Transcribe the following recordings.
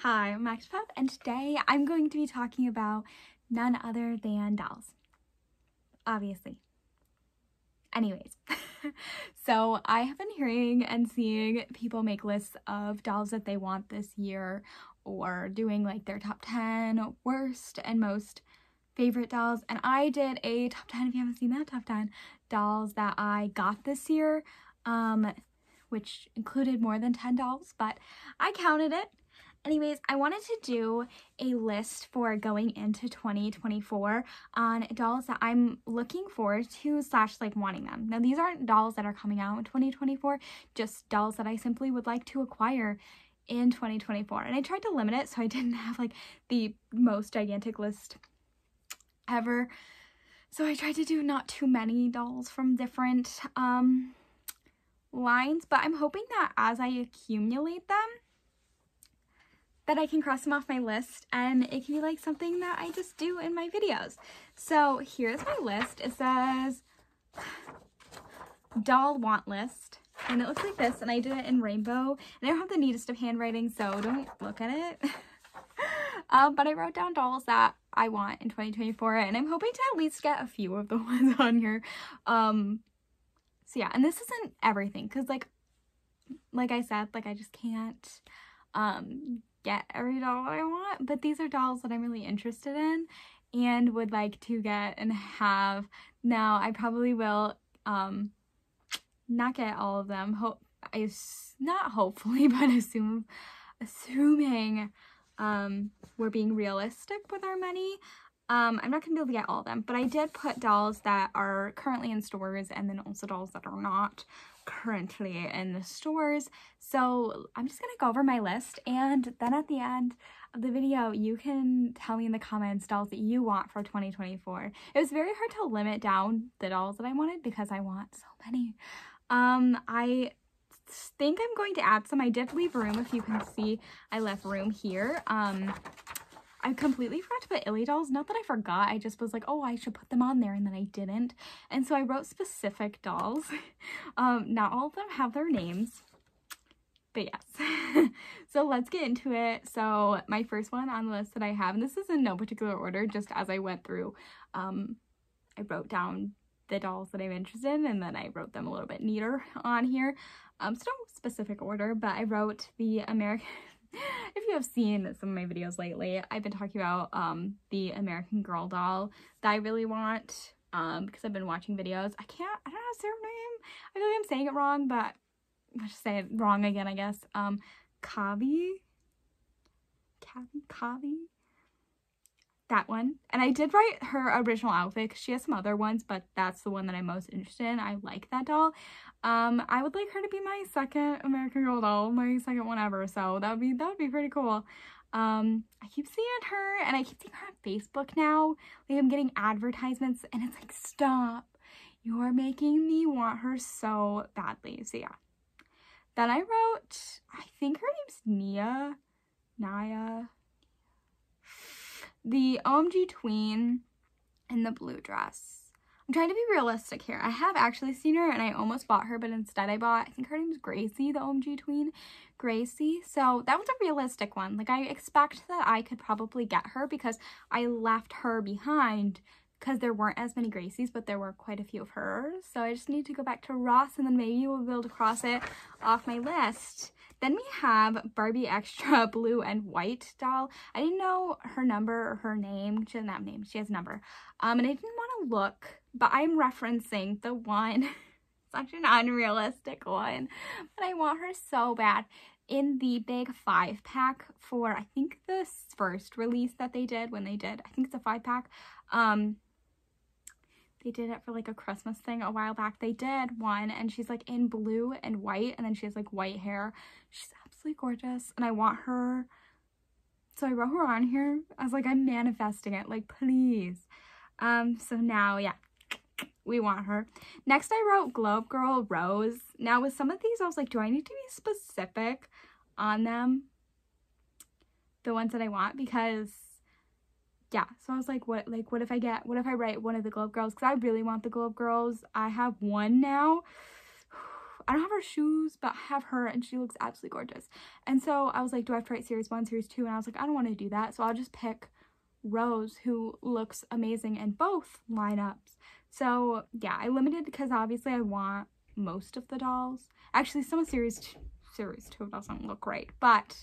Hi, I'm Max Pep, and today I'm going to be talking about none other than dolls. Obviously. Anyways, so I have been hearing and seeing people make lists of dolls that they want this year, or doing like their top 10 worst and most favorite dolls, and I did a top 10, if you haven't seen that, top 10 dolls that I got this year, which included more than 10 dolls, but I counted it. Anyways, I wanted to do a list for going into 2024 on dolls that I'm looking forward to / like wanting them. Now, these aren't dolls that are coming out in 2024, just dolls that I simply would like to acquire in 2024. And I tried to limit it so I didn't have like the most gigantic list ever. So I tried to do not too many dolls from different lines, but I'm hoping that as I accumulate them, that I can cross them off my list and it can be like something that I just do in my videos. So here's my list. It says doll want list, and it looks like this, and I did it in rainbow, and I don't have the neatest of handwriting, so don't look at it. But I wrote down dolls that I want in 2024, and I'm hoping to at least get a few of the ones on here. So yeah, and this isn't everything, because like I said, like I just can't get every doll I want, but these are dolls that I'm really interested in and would like to get and have. Now I probably will not get all of them, not hopefully, but assuming we're being realistic with our money, I'm not gonna be able to get all of them, but I did put dolls that are currently in stores and then also dolls that are not currently in the stores. So I'm just gonna go over my list, and then at the end of the video you can tell me in the comments dolls that you want for 2024. It was very hard to limit down the dolls that I wanted because I want so many. I think I'm going to add some. I did leave room. If you can see, I left room here. I completely forgot to put Illy dolls. Not that I forgot, I just was like, oh, I should put them on there, and then I didn't. And so I wrote specific dolls. Not all of them have their names, but yes. So let's get into it. So my first one on the list that I have, and this is in no particular order, just as I went through, I wrote down the dolls that I'm interested in, and then I wrote them a little bit neater on here. So no specific order, but I wrote the American... If you have seen some of my videos lately, I've been talking about the American Girl doll that I really want, because I've been watching videos. I don't know how to say her name. I feel like I'm saying it wrong, but I'll just say it wrong again, I guess. Kavi? That one. And I did write her original outfit because she has some other ones, but that's the one that I'm most interested in. I like that doll. I would like her to be my second American Girl doll, my second one ever, so that would be pretty cool. I keep seeing her, and I keep seeing her on Facebook now. Like, I'm getting advertisements, and it's like, stop. You're making me want her so badly. So yeah. Then I wrote, I think her name's Naya. The OMG tween in the blue dress. I'm trying to be realistic here. I have actually seen her, and I almost bought her, but instead I bought, I think her name's Gracie, the OMG tween, Gracie. So that was a realistic one. Like, I expect that I could probably get her because I left her behind because there weren't as many Gracies, but there were quite a few of hers. So I just need to go back to Ross, and then maybe we'll be able to cross it off my list. Then we have Barbie Extra blue and white doll. I didn't know her number or her name. She doesn't have a name. She has a number. And I didn't want to look, but I'm referencing the one, such an unrealistic one, but I want her so bad. In the big 5-pack for, I think, the first release that they did, when they did, I think it's a 5-pack, they did it for like a Christmas thing a while back. They did one, and she's like in blue and white, and then she has like white hair. She's absolutely gorgeous, and I want her. So I wrote her on here. I was like, I'm manifesting it, like, please. So now, yeah, we want her. Next, I wrote Globe Girl Rose. Now, with some of these, I was like, do I need to be specific on them? The ones that I want, because yeah, so I was like, what if I write one of the Globe Girls? Because I really want the Globe Girls. I have one now. I don't have her shoes, but I have her, and she looks absolutely gorgeous. And so I was like, do I have to write series 1, series 2? And I was like, I don't want to do that, so I'll just pick Rose, who looks amazing in both lineups. So yeah, I limited because obviously I want most of the dolls. Actually, some of series 2 doesn't look great, but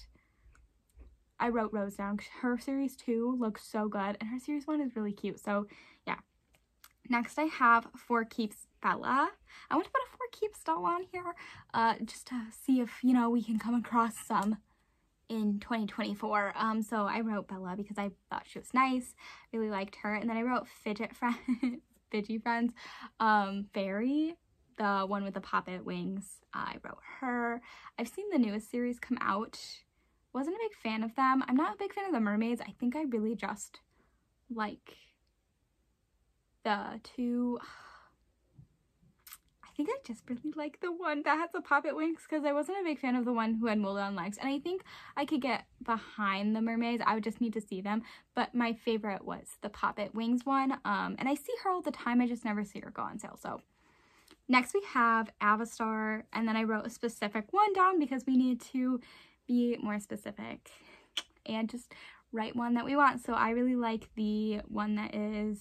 I wrote Rose down because her series 2 looks so good, and her series 1 is really cute. So yeah. Next, I have For Keeps Bella. I want to put a For Keeps doll on here just to see if, you know, we can come across some in 2024. So I wrote Bella because I thought she was nice, really liked her. And then I wrote Fidget Friends. Fairy, the one with the poppet wings, I wrote her. I've seen the newest series come out. Wasn't a big fan of them. I'm not a big fan of the mermaids. I think I really just like the two. I think I just really like the one that has the poppet wings because I wasn't a big fan of the one who had molded on legs. And I think I could get behind the mermaids. I would just need to see them. But my favorite was the poppet wings one. And I see her all the time. I just never see her go on sale. So next we have Avastar. And then I wrote a specific one down because we need to be more specific and just write one that we want. So I really like the one that is,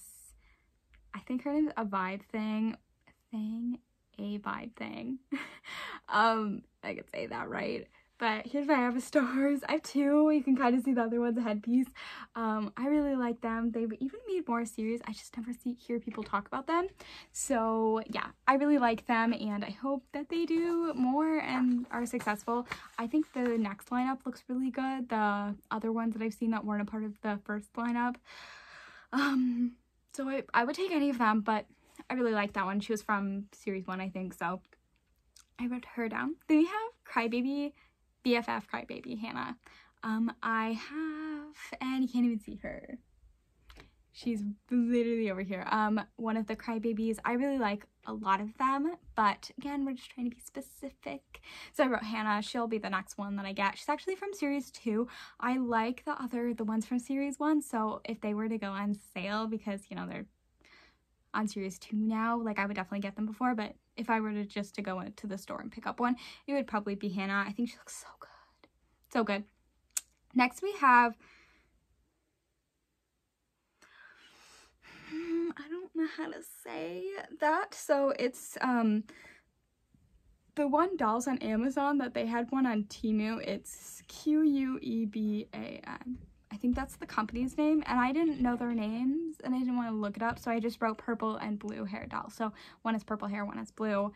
I think her name is A Vibe Thing. I could say that right. But here's my Avastars. I have 2. You can kind of see the other one's a headpiece. I really like them. They've even made more series. I just never hear people talk about them. So yeah, I really like them, and I hope that they do more and are successful. I think the next lineup looks really good. The other ones that I've seen that weren't a part of the first lineup. So I would take any of them, but I really like that one. She was from series 1, I think, so I wrote her down. Then we have Crybaby, BFF Crybaby, Hannah. I have, and you can't even see her. She's literally over here. One of the Crybabies. I really like a lot of them, but again, we're just trying to be specific. So I wrote Hannah. She'll be the next one that I get. She's actually from series 2. I like the ones from series 1, so if they were to go on sale, because, you know, they're on series 2 now, like, I would definitely get them before, but if I were to just go into the store and pick up one, it would probably be Hannah. I think she looks so good. So good. Next we have, I don't know how to say that. So it's the one dolls on Amazon that they had one on Temu. It's Queban. I think that's the company's name, and I didn't know their names, and I didn't want to look it up, so I just wrote purple and blue hair doll. So one is purple hair, one is blue.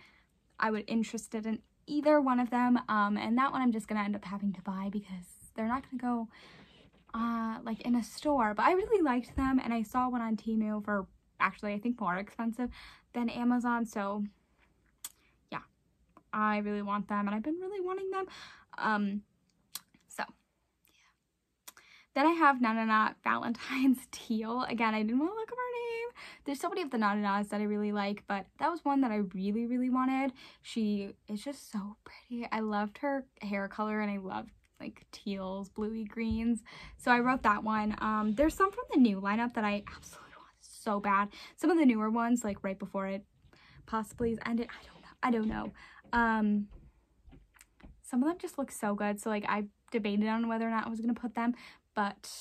I would interested in either one of them, and that one I'm just gonna end up having to buy because they're not gonna go like in a store. But I really liked them, and I saw one on Temu for actually I think more expensive than Amazon, so yeah, I really want them, and I've been really wanting them. So yeah. Then I have Nanana Valentine's Teal. Again, I didn't want to look up her name. There's so many of the Nananas that I really like, but that was one that I really wanted. She is just so pretty. I loved her hair color, and I loved like teals, bluey greens. So I wrote that one. There's some from the new lineup that I absolutely want so bad. Some of the newer ones, like right before it possibly ended. I don't know. Some of them just look so good. So like I debated on whether or not I was gonna put them, but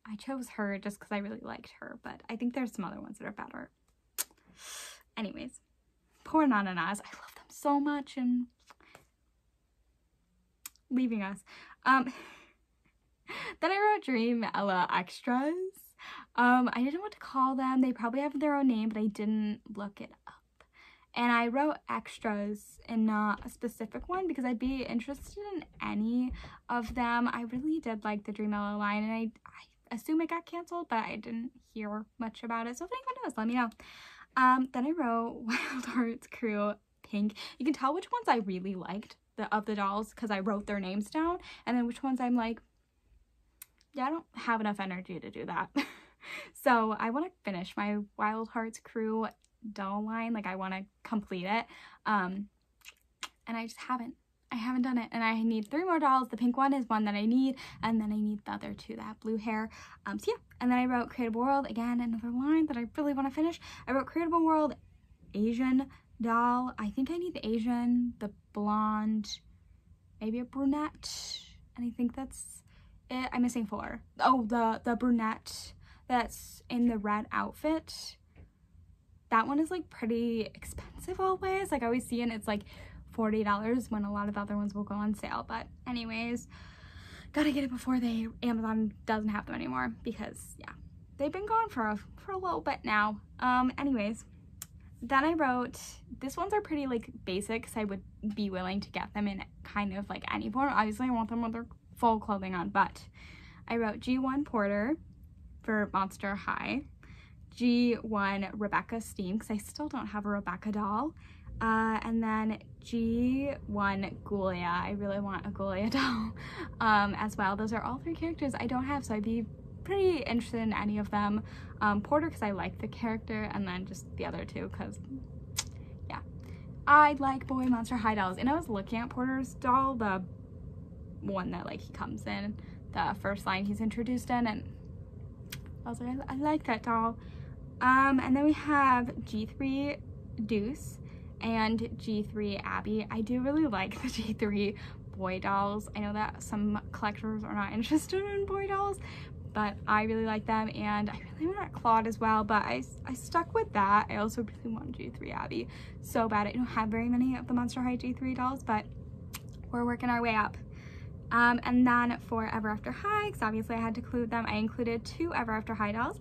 I chose her just because I really liked her. But I think there's some other ones that are better. Anyways, poor Nananas. I love them so much, and leaving us. Then I wrote Dream Ella Extras. I didn't know what to call them. They probably have their own name, but I didn't look it up. And I wrote extras and not a specific one because I'd be interested in any of them. I really did like the Dream Ella line, and I assume it got canceled, but I didn't hear much about it. So if anyone knows, let me know. Then I wrote Wild Hearts Crew Pink. You can tell which ones I really liked of the dolls because I wrote their names down, and then which ones I'm like, yeah, I don't have enough energy to do that. So I want to finish my Wild Hearts Crew doll line. Like, I want to complete it, and I just haven't. I haven't done it, and I need 3 more dolls. The pink one is one that I need, and then I need the other 2 that have blue hair. So yeah, and then I wrote Creatable World, again, another line that I really want to finish. I wrote Creatable World Asian doll. I think I need the Asian, the blonde, maybe a brunette, and I think that's it. I'm missing 4. Oh, the brunette that's in the red outfit. That one is like pretty expensive always. Like I always see it, it's like $40 when a lot of other ones will go on sale. But anyways, gotta get it before Amazon doesn't have them anymore, because yeah, they've been gone for a little bit now. Anyways, then I wrote, this ones are pretty like basic because I would be willing to get them in kind of like any form. Obviously I want them with their full clothing on, but I wrote G1 Porter for Monster High, G1 Rebecca Steam, because I still don't have a Rebecca doll, and then G1 Ghoulia. I really want a Ghoulia doll as well. Those are all 3 characters I don't have, so I'd be pretty interested in any of them. Porter because I like the character, and then just the other 2 because yeah, I like boy Monster High dolls. And I was looking at Porter's doll, the one that like he comes in, the first line he's introduced in, and I was like, I like that doll. And then we have G3 Deuce and G3 Abby. I do really like the G3 boy dolls. I know that some collectors are not interested in boy dolls, but I really like them, and I really want Claude as well, but I stuck with that. I also really want G3 Abby so bad. I don't have very many of the Monster High G3 dolls, but we're working our way up. And then for Ever After High, because obviously I had to include them, I included 2 Ever After High dolls.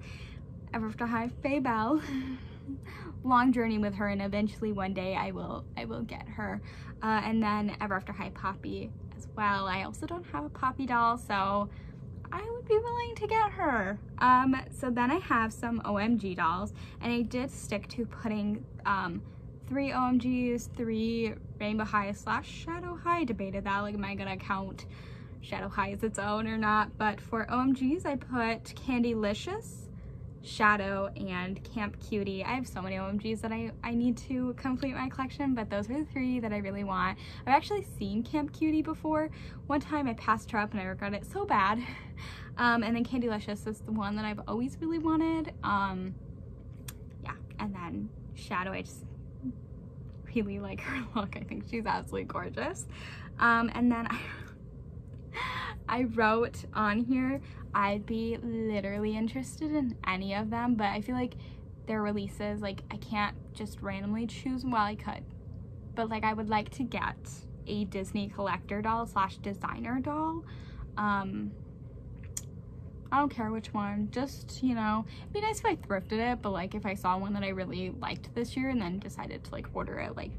Ever After High Faye Belle. Long journey with her, and eventually one day I will get her. And then Ever After High Poppy as well. I also don't have a Poppy doll, so I would be willing to get her. So then I have some OMG dolls, and I did stick to putting 3 OMGs, 3 Rainbow High / Shadow High. I debated that, like, am I gonna count Shadow High as its own or not? But for OMGs, I put Candylicious, Shadow, and Camp Cutie. I have so many OMGs that I need to complete my collection, but those are the 3 that I really want. I've actually seen Camp Cutie before. One time I passed her up and I regret it so bad. And then Candylicious is the one that I've always really wanted. Yeah, and then Shadow, I just really like her look. I think she's absolutely gorgeous. And then I wrote on here, I'd be literally interested in any of them, but I feel like their releases, like, I can't just randomly choose. Well, I could, but like I would like to get a Disney collector doll / designer doll. I don't care which one, just, you know, it'd be nice if I thrifted it, but like if I saw one that I really liked this year and then decided to like order it, like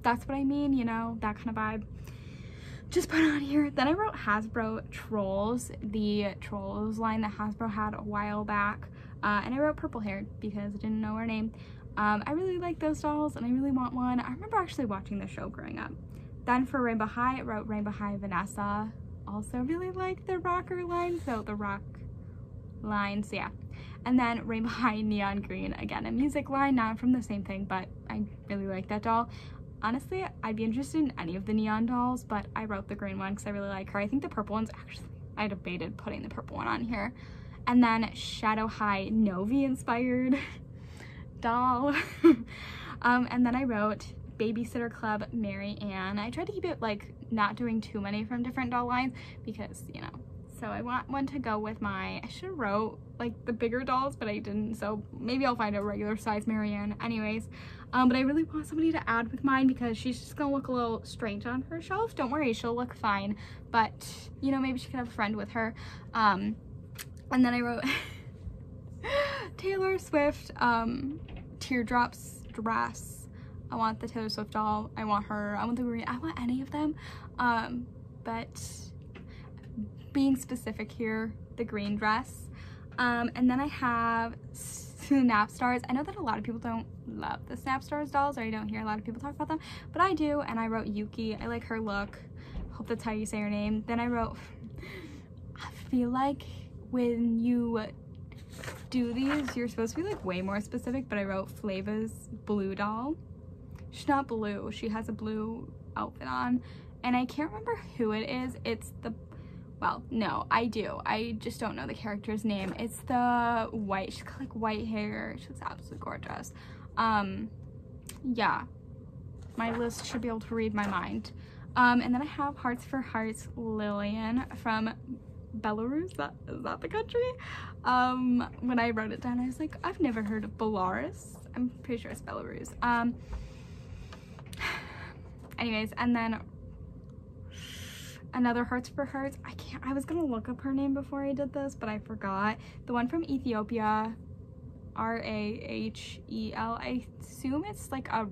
that's what I mean, you know, that kind of vibe. Just put on here. Then I wrote Hasbro Trolls, the Trolls line that Hasbro had a while back, and I wrote Purple Hair because I didn't know her name. I really like those dolls and I really want one. I remember actually watching the show growing up. Then for Rainbow High, I wrote Rainbow High Vanessa. Also really like the rocker line, so the rock lines, yeah. And then Rainbow High Neon Green, again a music line, not from the same thing, but I really like that doll. Honestly, I'd be interested in any of the neon dolls, but I wrote the green one because I really like her. I think the purple one's actually, I debated putting the purple one on here. And then Shadow High Novi inspired doll. And then I wrote Babysitter Club Mary Ann. I tried to keep it like not doing too many from different doll lines because, you know, so I want one to go with my, I should have wrote like the bigger dolls, but I didn't, so maybe I'll find a regular size Mary Ann anyways. But I really want somebody to add with mine because she's just gonna look a little strange on her shelf. Don't worry, she'll look fine, but you know, maybe she could have a friend with her. And then I wrote Taylor Swift Teardrops dress. I want the Taylor Swift doll, I want her, I want the green, I want any of them, but being specific here, the green dress. And then I have Snap Stars. I know that a lot of people don't love the Snap Stars dolls, or I don't hear a lot of people talk about them, but I do, and I wrote Yuki. I like her look. Hope that's how you say her name. Then I wrote, I feel like when you do these, you're supposed to be like way more specific, but I wrote Flava's blue doll. She's not blue, she has a blue outfit on, and I can't remember who it is. It's the, well, no, I do. I just don't know the character's name. It's the white, she's got like white hair. She looks absolutely gorgeous. Yeah, My list should be able to read my mind. And then I have Hearts for Hearts Lillian from Belarus. Is that the country? When I wrote it down, I was like, I've never heard of Belarus. I'm pretty sure it's Belarus. Anyways, and then another Hearts for Hearts. I was gonna look up her name before I did this, but I forgot. The one from Ethiopia, Rahel. I assume it's like a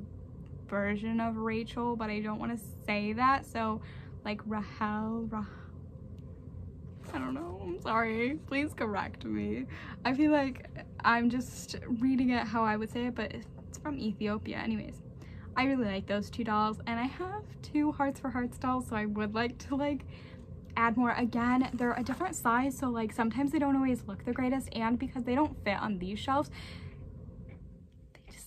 version of Rachel, but I don't want to say that, so like Rahel. I don't know, I'm sorry, please correct me. I feel like I'm just reading it how I would say it, but it's from Ethiopia. Anyways, I really like those two dolls, and I have two Hearts for Hearts dolls, so I would like to like add more. Again, they're a different size, so like sometimes they don't always look the greatest, and because they don't fit on these shelves,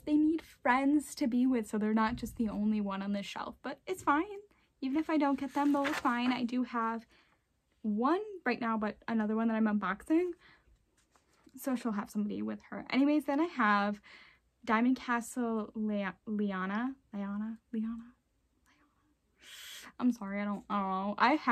they need friends to be with, so they're not just the only one on this shelf. But it's fine, even if I don't get them, they'll look fine. I do have one right now, but another one that I'm unboxing, so she'll have somebody with her. Anyways, then I have Diamond Castle Liana. I'm sorry, I don't know. I've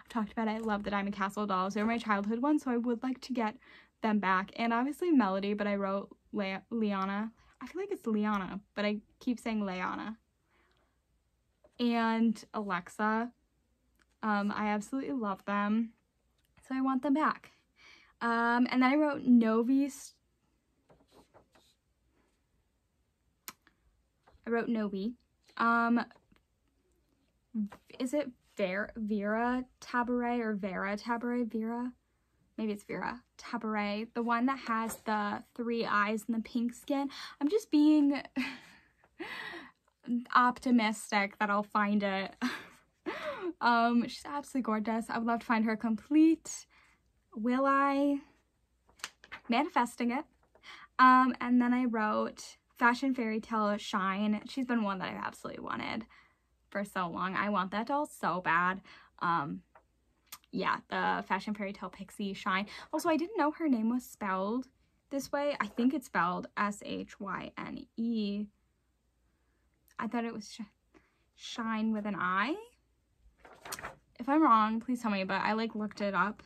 talked about it. I love the Diamond Castle dolls. They were my childhood ones, so I would like to get them back. And obviously Melody, but I wrote Liana. I feel like it's Liana, but I keep saying Liana. And Alexa. I absolutely love them, so I want them back. And then I wrote Novi. Is it Vera Tabaret or Vera Tabaret? Vera? Maybe it's Vera Tabaret. The one that has the 3 eyes and the pink skin. I'm just being optimistic that I'll find it. She's absolutely gorgeous. I would love to find her complete. Will I? Manifesting it. And then I wrote Fashion Fairy Tale Shine. She's been one that I've absolutely wanted for so long. I want that doll so bad. Yeah, the Fashion Fairy Tale Pixie Shine. Also, I didn't know her name was spelled this way. I think it's spelled S-H-Y-N-E. I thought it was Shine with an I. If I'm wrong, please tell me, but I like looked it up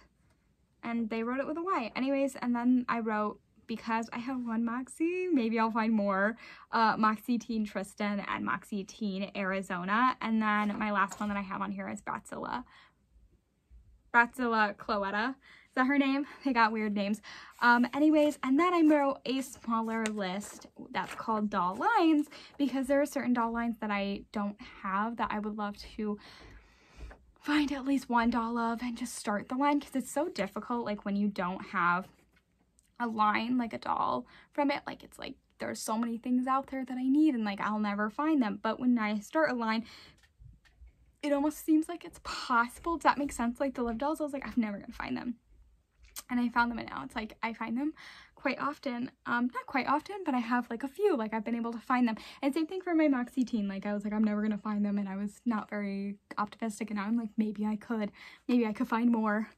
and they wrote it with a Y. Anyways, and then I wrote, because I have one Moxie, maybe I'll find more, Moxie Teen Tristan and Moxie Teen Arizona. And then my last one that I have on here is Bratzilla Cloetta. Is that her name? They got weird names. Anyways, and then I wrote a smaller list that's called doll lines, because there are certain doll lines that I don't have that I would love to find at least one doll of and just start the line, because it's so difficult, like when you don't have a line, like a doll from it, like it's like there's so many things out there that I need and like I'll never find them. But when I start a line, it almost seems like it's possible. Does that make sense? Like the Live dolls, I was like, I'm never gonna find them, and I found them, and now it's like I find them quite often. Not quite often, but I have like a few, like I've been able to find them. And same thing for my Moxie Teen. Like I was like, I'm never gonna find them, and I was not very optimistic, and now I'm like, maybe I could find more.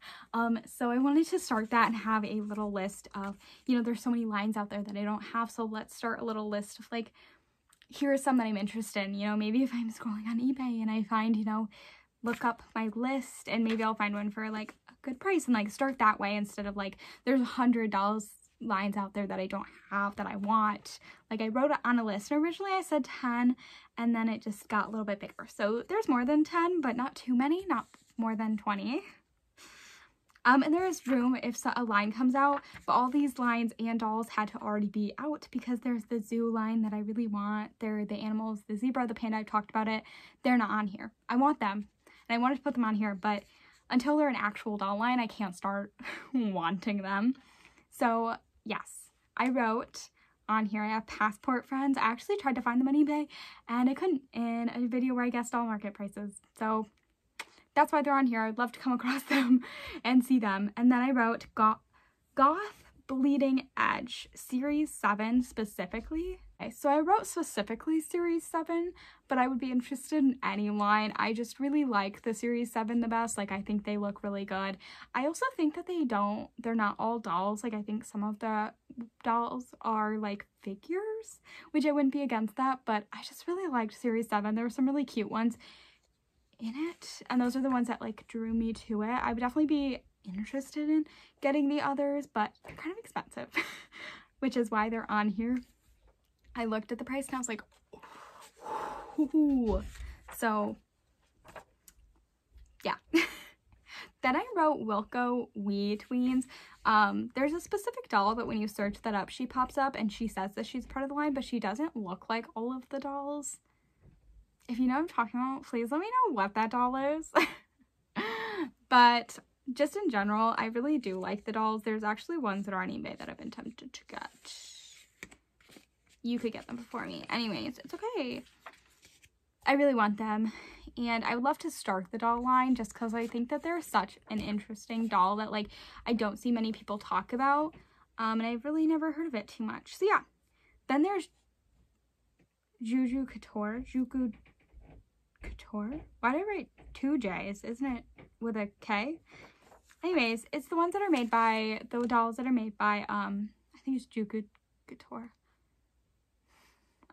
So I wanted to start that and have a little list of, you know, there's so many lines out there that I don't have, so let's start a little list of like, here are some that I'm interested in. You know, maybe if I'm scrolling on eBay and I find, you know, look up my list and maybe I'll find one for like a good price, and like start that way instead of like there's $100 lines out there that I don't have that I want. Like I wrote it on a list, and originally I said 10, and then it just got a little bit bigger. So there's more than 10, but not too many, not more than 20. And there is room if a line comes out, but all these lines and dolls had to already be out, because there's the zoo line that I really want. They're the animals, the zebra, the panda, I talked about it. They're not on here. I want them, and I wanted to put them on here, but until they're an actual doll line, I can't start wanting them. So yes, I wrote on here, I have Passport Friends. I actually tried to find them on eBay, and I couldn't, in a video where I guessed doll market prices. So that's why they're on here. I'd love to come across them and see them. And then I wrote Goth Bleeding Edge Series 7 specifically. Okay, so I wrote specifically Series 7, but I would be interested in any line. I just really like the Series 7 the best. Like, I think they look really good. I also think that they're not all dolls. Like, I think some of the dolls are like figures, which I wouldn't be against that, but I just really liked Series 7. There were some really cute ones in it, and those are the ones that like drew me to it. I would definitely be interested in getting the others, but they're kind of expensive, which is why they're on here. I looked at the price and I was like, ooh. So yeah. Then I wrote Wilco Wee Tweens. There's a specific doll that when you search that up, she pops up and she says that she's part of the line, but she doesn't look like all of the dolls. If you know what I'm talking about, please let me know what that doll is. But just in general, I really do like the dolls. There's actually ones that are on eBay that I've been tempted to get. You could get them before me. Anyways, it's okay. I really want them. And I would love to start the doll line just because I think that they're such an interesting doll that, like, I don't see many people talk about. And I've really never heard of it too much. So, yeah. Then there's Juju Couture. Juju Couture? Why did I write 2 J's? Isn't it with a K? Anyways, it's the ones that are made by, the dolls that are made by, I think it's Juju Couture.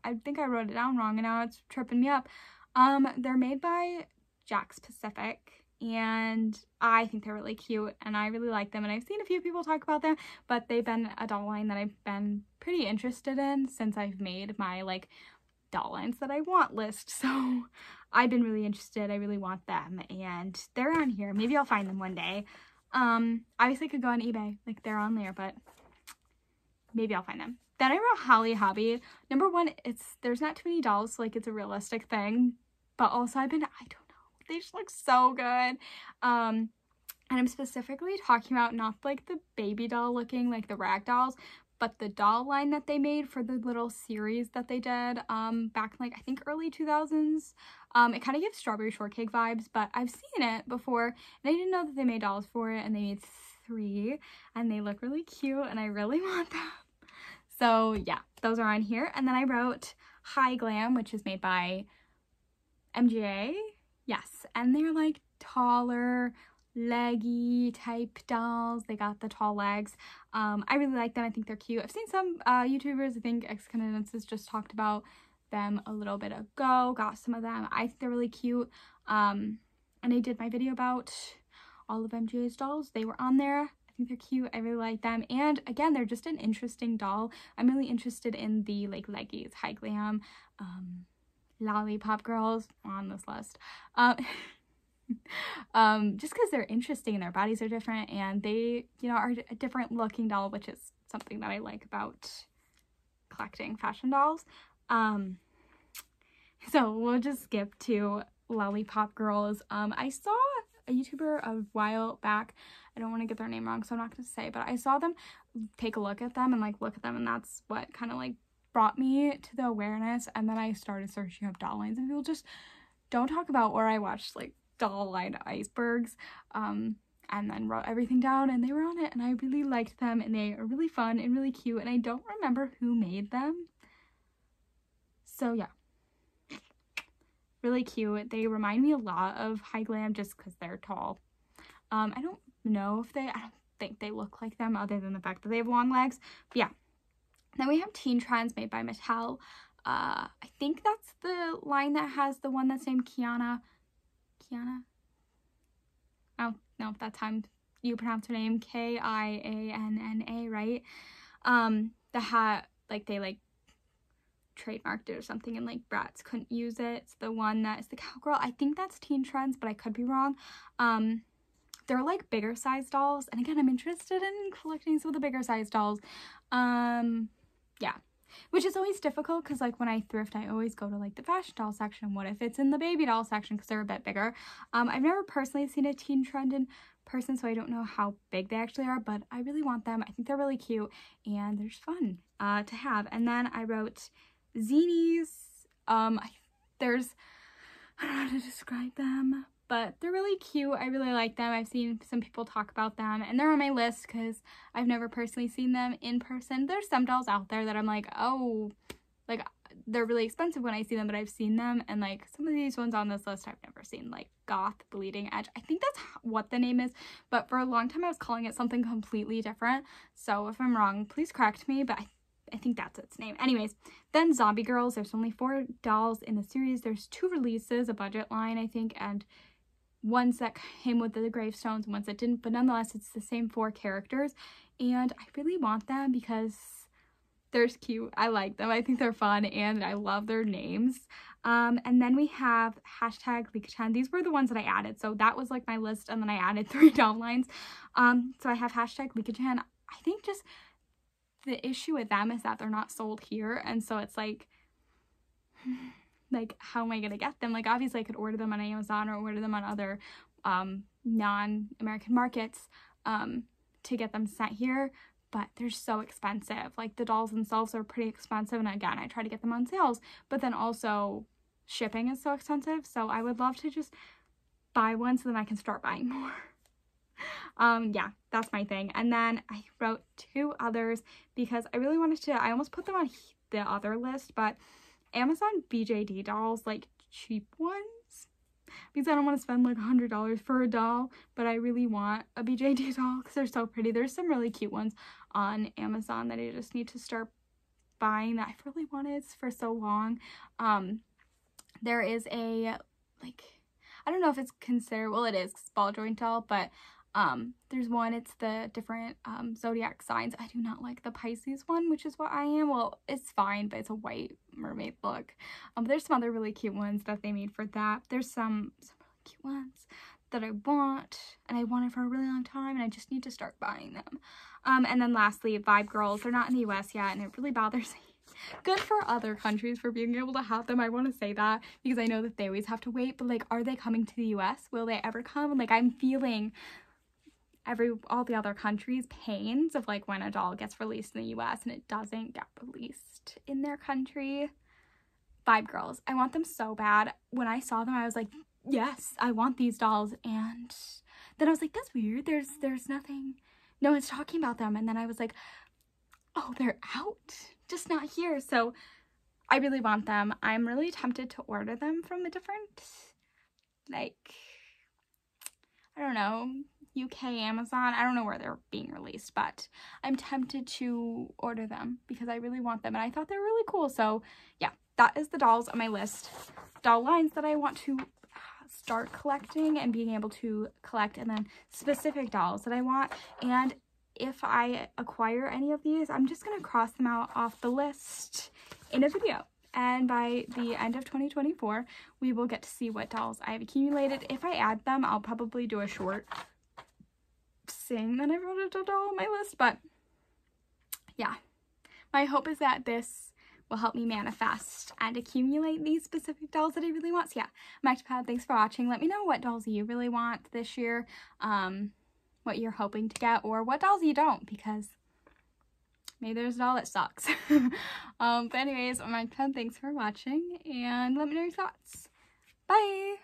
I think I wrote it down wrong and now it's tripping me up. They're made by Jack's Pacific and I think they're really cute and I really like them, and I've seen a few people talk about them, but they've been a doll line that I've been pretty interested in since I've made my like doll lines that I want list. So I've been really interested. I really want them and they're on here. Maybe I'll find them one day. Obviously I could go on eBay, like they're on there, but maybe I'll find them. Then I wrote Holly Hobby. Number one, there's not too many dolls, so like it's a realistic thing. But also I don't know, they just look so good. And I'm specifically talking about not like the baby doll looking like the rag dolls, but the doll line that they made for the little series that they did back in like I think early 2000s. It kind of gives Strawberry Shortcake vibes, but I've seen it before and I didn't know that they made dolls for it, and they made 3 and they look really cute and I really want them. So yeah, those are on here. And then I wrote High Glam, which is made by MGA. Yes, and they're like taller, leggy type dolls. They got the tall legs. I really like them. I think they're cute. I've seen some YouTubers, I think Ex-Canadiensis just talked about them a little bit ago. Got some of them. I think they're really cute. And I did my video about all of MGA's dolls. They were on there. I think they're cute. I really like them. And again, they're just an interesting doll. I'm really interested in the like leggies, High Glam, Lollipop girls on this list. Just because they're interesting and their bodies are different and they, you know, are a different looking doll, which is something that I like about collecting fashion dolls. So we'll just skip to Lollipop girls. I saw a YouTuber a while back, I don't want to get their name wrong, so I'm not going to say, but I saw them take a look at them and like look at them, and that's what kind of like brought me to the awareness. And then I started searching up doll lines, and people just don't talk about where I watched like doll line icebergs, and then wrote everything down, and they were on it, and I really liked them, and they are really fun and really cute, and I don't remember who made them. So yeah, really cute. They remind me a lot of High Glam just because they're tall. I don't think they look like them other than the fact that they have long legs. But yeah. Then we have Teen Trends made by Mattel. I think that's the line that has the one that's named Kiana. Oh, no, that's how you pronounce her name. Kianna, right? The hat, like, they, like, trademarked it or something, and, like, Bratz couldn't use it. It's the one that is the cowgirl. I think that's Teen Trends, but I could be wrong. They're, like, bigger size dolls. And, again, I'm interested in collecting some of the bigger size dolls. Yeah. Which is always difficult because, like, when I thrift, I always go to, like, the fashion doll section. What if it's in the baby doll section because they're a bit bigger? I've never personally seen a Teen Trend in person, so I don't know how big they actually are, but I really want them. I think they're really cute, and they're just fun to have. And then I wrote Zinies. I don't know how to describe them, but they're really cute. I really like them. I've seen some people talk about them, and they're on my list because I've never personally seen them in person. There's some dolls out there that I'm like, oh, like, they're really expensive when I see them, but I've seen them, and like some of these ones on this list I've never seen, like Goth Bleeding Edge. I think that's what the name is, but for a long time I was calling it something completely different. So if I'm wrong, please correct me, but I think that's its name. Anyways, then Zombie Girls. There's only 4 dolls in the series. There's 2 releases, a budget line, I think, and ones that came with the gravestones and ones that didn't, but nonetheless it's the same 4 characters, and I really want them because they're cute. I like them. I think they're fun, and I love their names. And then we have hashtag Leakachan. These were the ones that I added, so that was like my list, and then I added 3 doll lines. So I have hashtag Leakachan. I think just the issue with them is that they're not sold here, and so it's like how am I gonna get them? Like, obviously I could order them on Amazon or order them on other non-American markets to get them sent here, but they're so expensive. Like, the dolls themselves are pretty expensive, and again, I try to get them on sales, but then also shipping is so expensive, so I would love to just buy one so then I can start buying more. Yeah, that's my thing. And then I wrote 2 others because I really wanted to, I almost put them on the other list, but Amazon BJD dolls, like cheap ones, because I don't want to spend like $100 for a doll, but I really want a BJD doll because they're so pretty. There's some really cute ones on Amazon that I just need to start buying that I've really wanted for so long. There is a, like, I don't know if it's considered, well, it is ball joint doll, but there's one, it's the different zodiac signs. I do not like the Pisces one, which is what I am. Well, it's fine, but it's a white mermaid look. But there's some other really cute ones that they made for that. There's some really cute ones that I want, and I wanted for a really long time, and I just need to start buying them. And then lastly, Vibe Girls. They're not in the US yet, and it really bothers me. Good for other countries for being able to have them. I want to say that because I know that they always have to wait, but like, are they coming to the US? Will they ever come? Like, I'm feeling all the other countries' pains of like when a doll gets released in the US and it doesn't get released in their country. Vibe Girls, I want them so bad. When I saw them, I was like, yes, I want these dolls. And then I was like, that's weird, there's nothing, no one's talking about them. And then I was like, oh, they're out, just not here. So I really want them. I'm really tempted to order them from a different, like, I don't know, UK Amazon. I don't know where they're being released, but I'm tempted to order them because I really want them, and I thought they were really cool. So yeah, that is the dolls on my list. Doll lines that I want to start collecting and being able to collect, and then specific dolls that I want. And if I acquire any of these, I'm just gonna cross them out off the list in a video. And by the end of 2024, we will get to see what dolls I've accumulated. If I add them, I'll probably do a short saying that I wrote a doll on my list. But yeah, my hope is that this will help me manifest and accumulate these specific dolls that I really want. So yeah, I'm Octopad. Thanks for watching. Let me know what dolls you really want this year, what you're hoping to get, or what dolls you don't, because maybe there's a doll that sucks. But anyways, I'm Octopad. Thanks for watching, and let me know your thoughts. Bye!